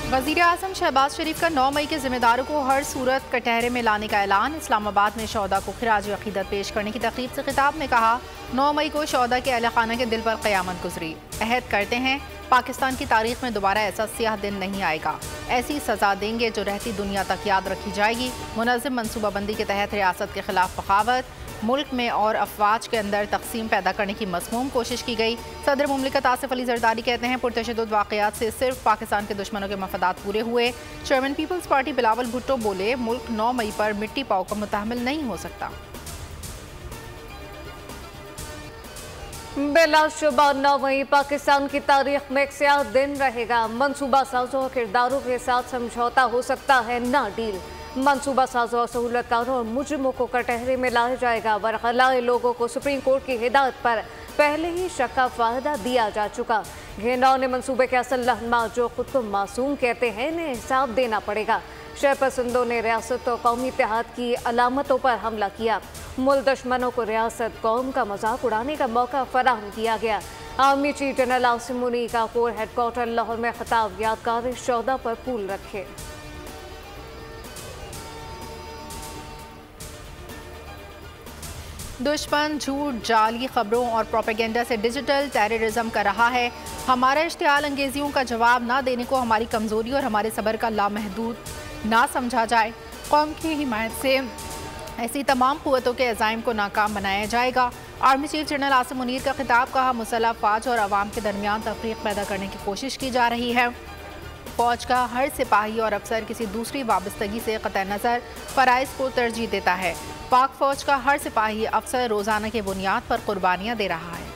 वज़ीर आज़म शहबाज शरीफ का 9 मई के जिम्मेदारों को हर सूरत कटहरे में लाने का ऐलान। इस्लामाबाद में शौदा को खिराज अक़ीदत पेश करने की तक़रीब से खिताब में कहा, 9 मई को शौदा के अहल खाना के दिल पर क़यामत गुजरी। अहद करते हैं पाकिस्तान की तारीख में दोबारा ऐसा स्याह दिन नहीं आएगा। ऐसी सज़ा देंगे जो रहती दुनिया तक याद रखी जाएगी। मुनज़्ज़म मनसूबाबंदी के तहत रियासत के खिलाफ बगावत, मुल्क में और अफवाज के अंदर तकसीम पैदा करने की मज़मूम कोशिश की गई। सदर मुमलिकत आसिफ अली ज़रदारी कहते हैं, पुरतशद्दुद वाक़यात से सिर्फ पाकिस्तान के दुश्मनों के मफादात पूरे हुए। Chairman peoples party Bilawal Bhutto बोले, मुल्क 9 मई पर मिट्टी पाव का मुतहम्मिल नहीं हो सकता। बिलाशुबा 9 मई पाकिस्तान की तारीख में एक स्याह दिन रहेगा। मनसूबा साजों और किरदारों के साथ समझौता हो सकता है ना डील। मनसूबा साजों और सहूलतकारों और मुजरिमों को कटहरे में लाया जाएगा। बरगलाए लोगों को सुप्रीम कोर्ट की हिदायत पर पहले ही शक का फायदा दिया जा चुका। घिनौने मनसूबे के असल रहनुमा जो खुद को मासूम कहते हैं, इन्हें हिसाब देना पड़ेगा। शहपसंदों ने रियासत और कौमी इत्तेहाद की अलामतों पर हमला किया। मुल्क दुश्मनों को रियासत कौम का मजाक उड़ाने का मौका फराहम किया गया। Army chief general Asim Munir का कोर हेडक्वार्टर लाहौर में खिताब, यादगार शौदा पर फूल रखे। दुश्मन झूठ, जाली खबरों और प्रोपेगेंडा से डिजिटल टेररिज्म कर रहा है। हमारा इश्तियाल अंगेजियों का जवाब ना देने को हमारी कमज़ोरी और हमारे सब्र का लामहदूद ना समझा जाए। कौम की हिमायत से ऐसी तमाम क़ुव्वतों के अज़ाइम को नाकाम बनाया जाएगा। Army chief general Asim Munir का खिताब, कहा मुसल्लह फ़ौज और अवाम के दरमियान तफरीक पैदा करने की कोशिश की जा रही है। फ़ौज का हर सिपाही और अफसर किसी दूसरी वाबस्तगी से क़तई नज़र फ़राइज़ को तरजीह देता है। पाक फ़ौज का हर सिपाही अफसर रोज़ाना की बुनियाद पर कुर्बानियाँ दे रहा है।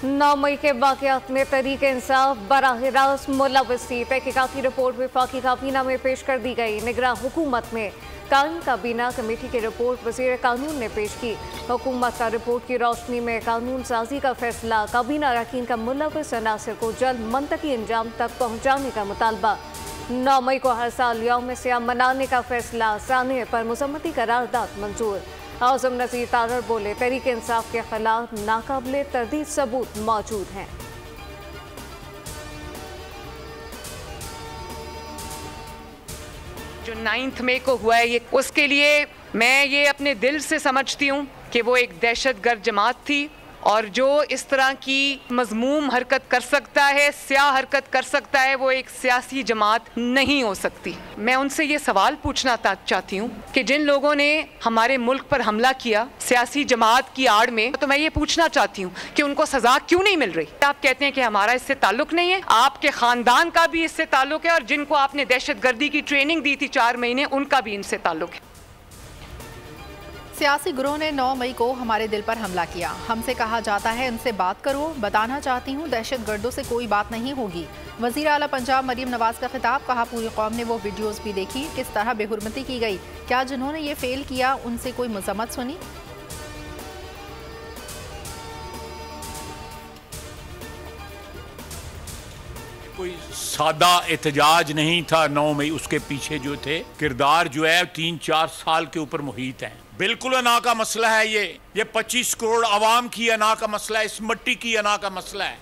9 मई के वाक़यात में तहरीक इंसाफ बराह रास्त मुलव्वस थी। तहकीकाती रिपोर्ट वफाकी काबीना में पेश कर दी गई। निगरान हुकूमत में कायम काबीना कमेटी की रिपोर्ट वज़ीर कानून ने पेश की। हुकूमत का रिपोर्ट की रोशनी में कानून साजी का फैसला, काबीना अरकान का मुलव्वस अनासर को जल्द मंतकी अंजाम तक पहुँचाने का मुतालबा। 9 मई को हर साल यौम सियाम मनाने का फैसला, साने पर मुसम्मती करारदाद मंजूर। आज़म नज़ीर तारर बोले, तहरीक इंसाफ के खिलाफ नाकाबिले तरदीद सबूत मौजूद हैं। जो 9 मई को हुआ है, ये उसके लिए मैं ये अपने दिल से समझती हूँ कि वो एक दहशतगर्द जमात थी और जो इस तरह की मज़मूम हरकत कर सकता है, स्याह हरकत कर सकता है, वो एक सियासी जमात नहीं हो सकती। मैं उनसे ये सवाल पूछना चाहती हूँ कि जिन लोगों ने हमारे मुल्क पर हमला किया सियासी जमात की आड़ में, तो मैं ये पूछना चाहती हूँ कि उनको सज़ा क्यों नहीं मिल रही। आप कहते हैं कि हमारा इससे ताल्लुक़ नहीं है, आपके ख़ानदान का भी इससे ताल्लुक़ है और जिनको आपने दहशतगर्दी की ट्रेनिंग दी थी 4 महीने, उनका भी इनसे ताल्लुक़ है। सियासी गिरोह ने 9 मई को हमारे दिल पर हमला किया। हमसे कहा जाता है इनसे बात करो। बताना चाहती हूँ दहशत गर्दों से कोई बात नहीं होगी। वज़ीर आला पंजाब मरीम नवाज़ का खिताब, कहा पूरी कौम ने वो वीडियोज़ भी देखी किस तरह बेहुरमती की गई। क्या जिन्होंने ये फेल किया उनसे कोई मज़म्मत सुनी? कोई सादा एहतजाज नहीं था 9 मई, उसके पीछे जो थे किरदार जो है 3-4 साल के ऊपर मुहित हैं। बिल्कुल अना का मसला है ये 25 करोड़ आवाम की अना का मसला है, इस मिट्टी की अना का मसला है।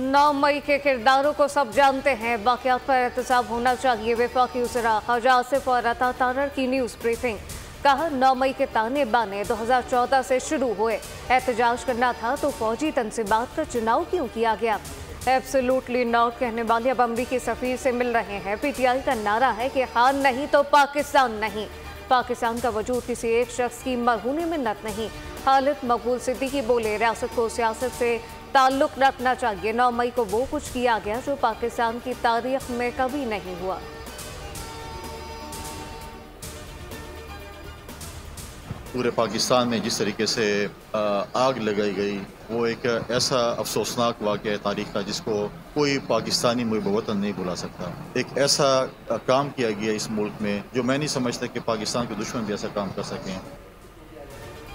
9 मई के किरदारों को सब जानते हैं, वाक़यात पर एहतसाब होना चाहिए। वफाकी वज़ीर ख़ाजा आसिफ और अता तारर की न्यूज़ ब्रीफिंग, कहा 9 मई के ताने बाने 2014 से शुरू हुए। एहतजाज करना था तो फौजी तनसीबात का चुनाव क्यों किया गया? एब्सोल्युटली नॉट कहने वाले अब अमरीकी सफ़ीर से मिल रहे हैं। PTI का नारा है कि खान नहीं तो पाकिस्तान नहीं। पाकिस्तान का वजूद किसी एक शख्स की मरहून मिन्नत नहीं। खालिद मकबूल सिद्दीकी बोले, रियासत को सियासत से ताल्लुक़ रखना चाहिए। 9 मई को वो कुछ किया गया जो पाकिस्तान की तारीख में कभी नहीं हुआ। पूरे पाकिस्तान में जिस तरीके से आग लगाई गई, वो एक ऐसा अफसोसनाक वाक़या है तारीख़ का जिसको कोई पाकिस्तानी मुबवतन नहीं भुला सकता। एक ऐसा काम किया गया इस मुल्क में जो मैं नहीं समझता कि पाकिस्तान के दुश्मन भी ऐसा काम कर सकें।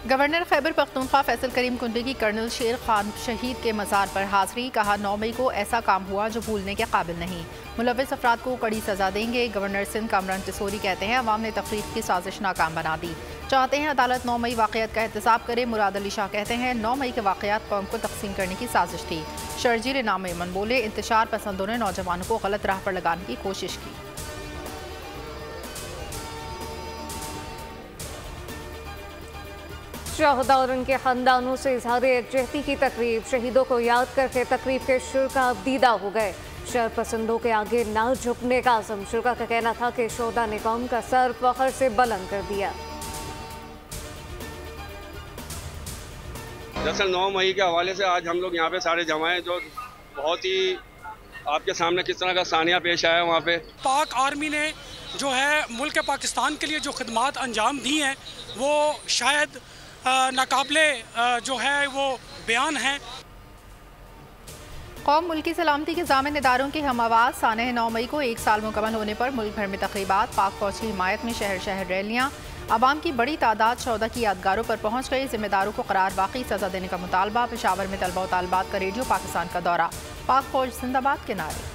गवर्नर खैबर पख्तूनख्वा फैसल करीम कुंडी की कर्नल शेर खान शहीद के मज़ार पर हाज़री, कहा 9 मई को ऐसा काम हुआ जो भूलने के काबिल नहीं। मुलव्विस अफराद को कड़ी सज़ा देंगे। गवर्नर सिंध कामरान टिसोरी कहते हैं अवाम ने तफरीक की साजिश नाकाम बना दी। चाहते हैं अदालत 9 मई वाक़यात का एहतसाब करे। मुराद अली शाह कहते हैं 9 मई के वाक़यात कौम को तकसीम करने की साजिश थी। शर्जील नाम इमन बोले इंतशार पसंदों ने नौजवानों को गलत राह पर लगाने की कोशिश की। शहदा और उनके खानदानों से इजहार यकजहती की तकरीब। शहीदों को याद करके तकरीब के शुरा दीदा हो गए। शर पसंदों के आगे ना झुकने का आज़म। शुरा का कहना था कि शहदा ने कौम का सर फख्र से बुलंद कर दिया। दरअसल 9 मई के हवाले से आज हम लोग यहाँ पे सारे जमा हैं, जो बहुत ही आपके सामने किस तरह का सानिया पेश आया वहाँ पे। पाक आर्मी ने जो है मुल्क पाकिस्तान के लिए जो खिदमात अंजाम दी हैं वो शायद नाकाबिले जो है वो बयान है। कौम मुल्की सलामती के ज़ामिन इदारों की हम आवाज़। सानह 9 मई को 1 साल मुकम्मल होने पर मुल्क भर में तकरीबात। पाक फौज की हिमायत में शहर शहर रैलियाँ। आवाम की बड़ी तादाद शौदा की यादगारों पर पहुँच गई। जिम्मेदारों को करार वाकई सज़ा देने का मुतालबा। पेशावर में तलबा व तालिबात का रेडियो पाकिस्तान का दौरा। पाक फौज जिंदाबाद के नारे।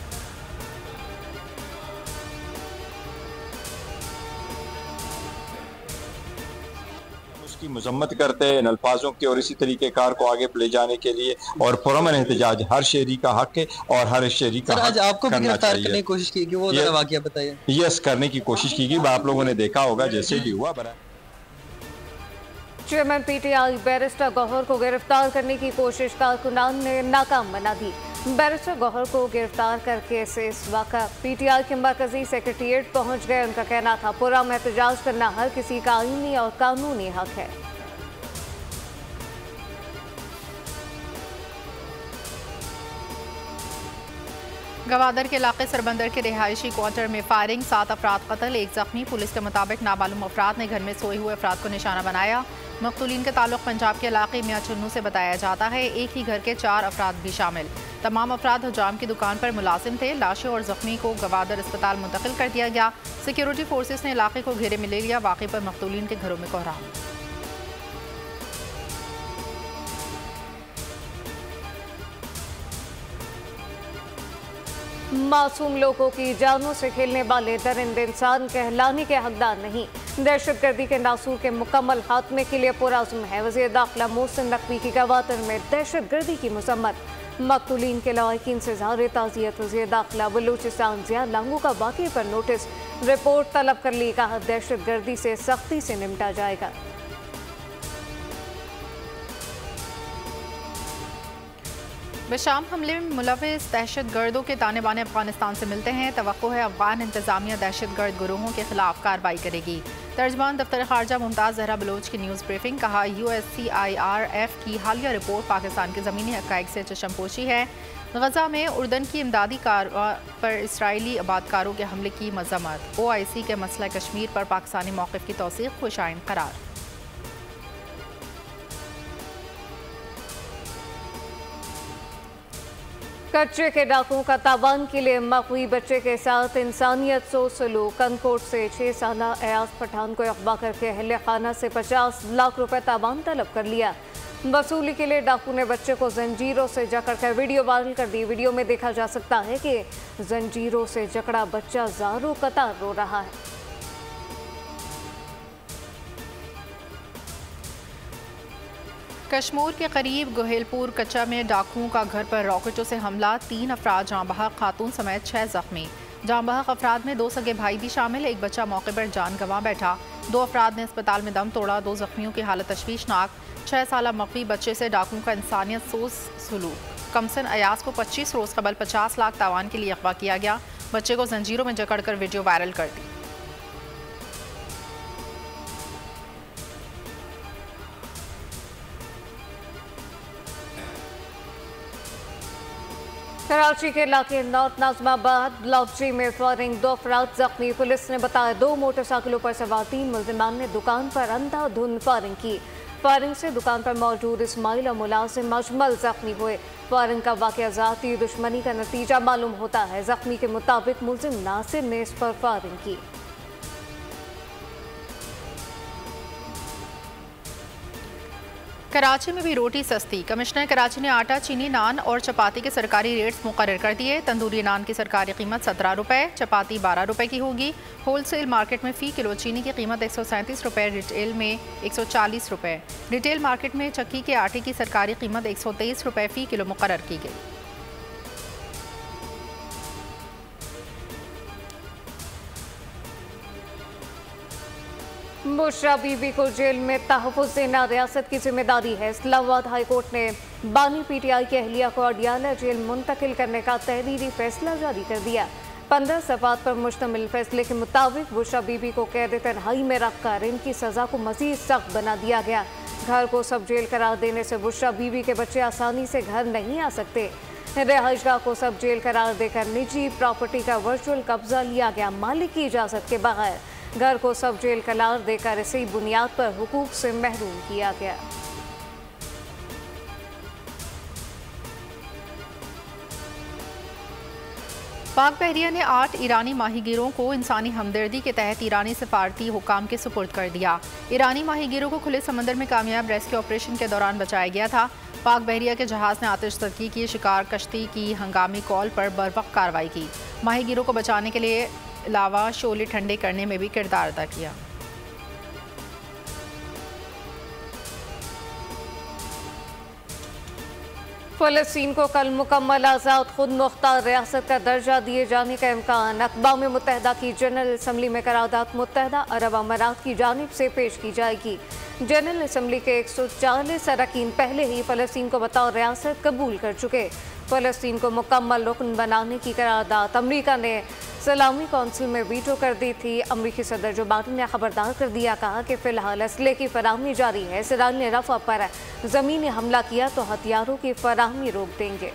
की मजम्मत करते हैं इन अल्फाजों के और इसी तरीके कार को आगे ले जाने के लिए और पुरअमन एहतजाज हर शहरी का हक है और हर शहरी का आज आपको गिरफ्तार करने की कोशिश की गई, वो वाकया बताइए। यस करने की कोशिश की गई, आप लोगों ने देखा होगा जैसे भी हुआ। चेयरमैन पीटीआई बैरिस्टर गौहर को गिरफ्तार करने की कोशिश कारकुनान ने नाकाम बना दी। बैरिस्टर गौहर को गिरफ्तार करके से इस वक्त पीटीआई के मरकजी सेक्रेटेरिएट पहुंच गए। उनका कहना था पुरअमन एहतजाज करना हर किसी का आईनी और कानूनी हक है। गवादर के इलाके सरबंदर के रिहायशी क्वार्टर में फायरिंग। 7 अफराद कत्ल, 1 जख्मी। पुलिस के मुताबिक नामालूम अफराद ने घर में सोए हुए अफराद को निशाना बनाया। मकतूलीन का ताल्लुक पंजाब के इलाके मियां चन्नू से बताया जाता है। एक ही घर के 4 अफराद भी शामिल। तमाम अफराद हजाम की दुकान पर मुलाजिम थे। लाशों और जख्मी को गवादर अस्पताल मुंतकिल कर दिया गया। सिक्योरिटी फोर्सेस ने इलाके को घेरे में ले लिया। वाक़े पर मकतूलीन के घरों में कोहराम। मासूम लोगों की जानों से खेलने वाले दरिंदे इंसान कहलाने के हकदार नहीं। दहशतगर्दी के नासूर के मुकम्मल खात्मे के लिए पुरअज़्म है। वज़ीर दाखिला मोहसिन नकवी की गवादर में दहशतगर्दी की मज़म्मत। मकतूलीन के लवाकिन से ज़ाहिर ताज़ियत। वज़ीर दाखिला बलूचिस्तान ज़िया लांगू का वाक़े पर नोटिस रिपोर्ट तलब कर ली। कहा दहशतगर्दी से सख्ती से निपटा जाएगा। बेशाम हमले में मुलविस दहशत गर्दों के ताने बाने अफगानिस्तान से मिलते हैं। तवक्को है अफगान इंतजामिया दहशत गर्द गुरूहों के खिलाफ कार्रवाई करेगी। तर्जमान दफ्तर खारजा मुमताज़ जहरा बलोच की न्यूज़ ब्रीफिंग। कहा USCIRF की हालिया रिपोर्ट पाकिस्तान के ज़मीनी हक़ाइक़ से चशमपोशी है। गजा में उर्दन की इमदादी कारवां पर इसराइली आबादकारों के हमले की मज़म्मत। OIC के मसला कश्मीर पर पाकिस्तानी मौक़िफ़ की तौसीक़ खुशाइन करार। कच्चे के डाकुओं का तावान के लिए मकवी बच्चे के साथ इंसानियत सो सलूक। कनकोट से 6 साल अयाज पठान को अगवा करके अहले खाना से 50 लाख रुपए तावान तलब कर लिया। वसूली के लिए डाकू ने बच्चे को जंजीरों से जकड़ कर वीडियो वायरल कर दी। वीडियो में देखा जा सकता है कि जंजीरों से जकड़ा बच्चा ज़ारो कतार रो रहा है। कश्मीर के करीब गोहेलपुर कच्चा में डाकुओं का घर पर रॉकेटों से हमला। 3 अफराद जाँ बहक, खातून समेत 6 जख्मी। जाँ बहक अफराद में 2 सगे भाई भी शामिल। एक बच्चा मौके पर जान गंवा बैठा। 2 अफराद ने अस्पताल में दम तोड़ा। 2 जख्मियों की हालत तशवीशनाक। 6 साल मकवी बच्चे से डाकुओं का इंसानियत सोस सलूक। कमसन अयाज को 25 रोज़ कबल 50 लाख तावान के लिए अगवा किया गया। बच्चे को जंजीरों में जकड़ कर वीडियो वायरल कर दी। कराची के इलाके नॉर्थ नाज़िमाबाद लॉटरी में फायरिंग। 2 अफराद जख्मी। पुलिस ने बताया 2 मोटरसाइकिलों पर सवार 3 मुल्जिमान ने दुकान पर अंधाधुंध फायरिंग की। फायरिंग से दुकान पर मौजूद इस्माइल और मुलाजिम मजमल जख्मी हुए। फायरिंग का वाक़या ज़ाती दुश्मनी का नतीजा मालूम होता है। जख्मी के मुताबिक मुल्जिम नासिर ने इस पर फायरिंग की। कराची में भी रोटी सस्ती। कमिश्नर कराची ने आटा, चीनी, नान और चपाती के सरकारी रेट्स मुकर्रर कर दिए। तंदूरी नान की सरकारी कीमत 17 रुपये, चपाती 12 रुपये की होगी। होलसेल मार्केट में फ़ी किलो चीनी की कीमत 137 रुपये, रिटेल में 140 रुपये। रिटेल मार्केट में चक्की के आटे की सरकारी कीमत 123 रुपये फ़ी किलो मुकर्रर की गई। बुशरा बीबी को जेल में तहफ़्फ़ुज़ देना रियासत की जिम्मेदारी है। इस्लामाबाद हाई कोर्ट ने बानी PTI की अहलिया को अडियाला जेल मुंतकिल करने का तहरीरी फैसला जारी कर दिया। 15 सफ़ात पर मुश्तमिल फैसले के मुताबिक बुशरा बीबी को कैद तन्हाई में रखकर इनकी सज़ा को मज़ीद सख्त बना दिया गया। घर को सब जेल करार देने से बुशरा बीबी के बच्चे आसानी से घर नहीं आ सकते। रिहाइशगाह को सब जेल करार देकर निजी प्रॉपर्टी का वर्चुअल कब्जा लिया गया। मालिक की इजाज़त के बगैर घर को सब जेल करार देकर इसी बुनियाद पर हुकूक से महरूम किया गया। पाक बहरिया ने 8 ईरानी माहीगीरों को इंसानी हमदर्दी के तहत ईरानी सफारती हुकाम के सुपुर्द कर दिया। ईरानी माहीगीरों को खुले समंदर में कामयाब रेस्क्यू ऑपरेशन के दौरान बचाया गया था। पाक बहरिया के जहाज़ ने आतिशज़दगी की शिकार कश्ती की हंगामी कॉल पर बरवक्त कार्रवाई की। माहीगीरों को बचाने के लिए अलावा शोले ठंडे करने में भी किरदार अदा किया। फ़लस्तीन को कल मुकम्मल आज़ाद खुद मुख्तार रियासत का दर्जा दिए जाने का इम्कान। अक़वाम मुत्तहिदा की जनरल असम्बली में करारदाद मुत्तहिदा अरब अमारात की जानिब से पेश की जाएगी। जनरल असम्बली के 140 अरकान पहले ही फ़लस्तीन को बतौर रियासत कबूल कर चुके। फ़लस्तीन को मुकम्मल रुकन बनाने की करारदाद अमरीका ने सलामी कौंसिल में वीटो कर दी थी। अमरीकी सदर जो बाइडेन ने खबरदार कर दिया, कहा कि फ़िलहाल असले की फराहमी जारी है। इसराइल ने रफ़ा पर ज़मीनी हमला किया तो हथियारों की फराहमी रोक देंगे।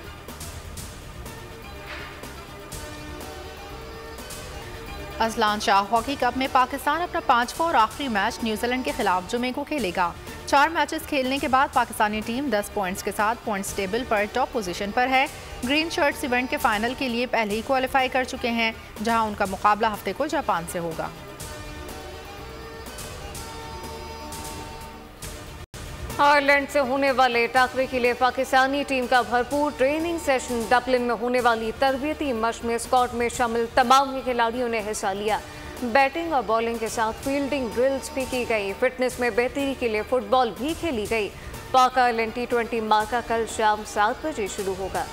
अजलान शाह हॉकी कप में पाकिस्तान अपना 5वां और आखिरी मैच न्यूजीलैंड के खिलाफ जुमे को खेलेगा। 4 मैचेस खेलने के बाद पाकिस्तानी टीम 10 पॉइंट्स के साथ पॉइंट्स टेबल पर टॉप पोजीशन पर है। ग्रीन शर्ट्स इवेंट के फाइनल के लिए पहले ही क्वालिफाई कर चुके हैं, जहां उनका मुकाबला हफ्ते को जापान से होगा। आयरलैंड से होने वाले टाकरे के लिए पाकिस्तानी टीम का भरपूर ट्रेनिंग सेशन। डबलिन में होने वाली तरबियती मशक में स्क्वाड में शामिल तमाम ही खिलाड़ियों ने हिस्सा लिया। बैटिंग और बॉलिंग के साथ फील्डिंग ड्रिल्स भी की गई। फिटनेस में बेहतरी के लिए फुटबॉल भी खेली गई। पाक आयरलैंड T20 मार्का कल शाम 7 बजे शुरू होगा।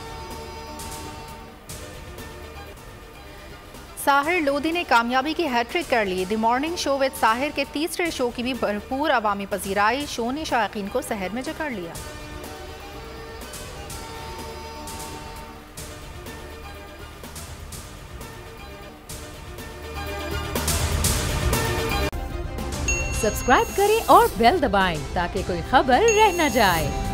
साहिर लोधी ने कामयाबी की हैट्रिक कर ली। The morning show with Sahir के तीसरे शो की भी भरपूर अवामी पजीराई। शो ने शायकीन को सहर में जकड़ लिया। सब्सक्राइब करें और बेल दबाएं ताकि कोई खबर रह न जाए।